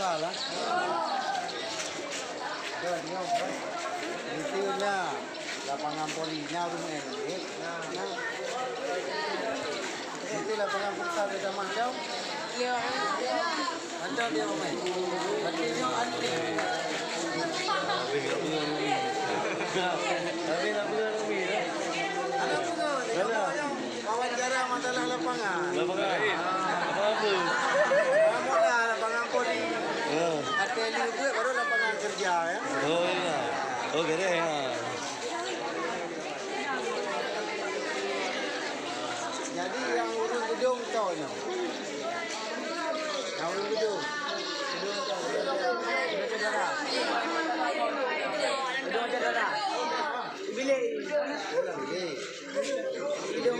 salah. Dia Intinya lapangan polinya rumah ini. Nah, itu lapangan futsal di Damah jauh. Iya. Ada dia main. Berarti anti. Tapi nak bukan Umi. Ada bukan? Ada. Wawancara masalah lapangan. Lapangan. Apa? Kamu lah lapangan poli. Ateli itu baru lapangan kerja ya. Oh iya. Oh keren ya. Jadi yang urus gedung kau ni. Yang urus gedung. Gedung kau. Gedung saudara. Gedung saudara. Bilik. Bilik. Gedung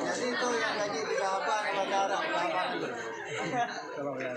Jadi itu yang gaji 3 bandara, 3 Kalau ya.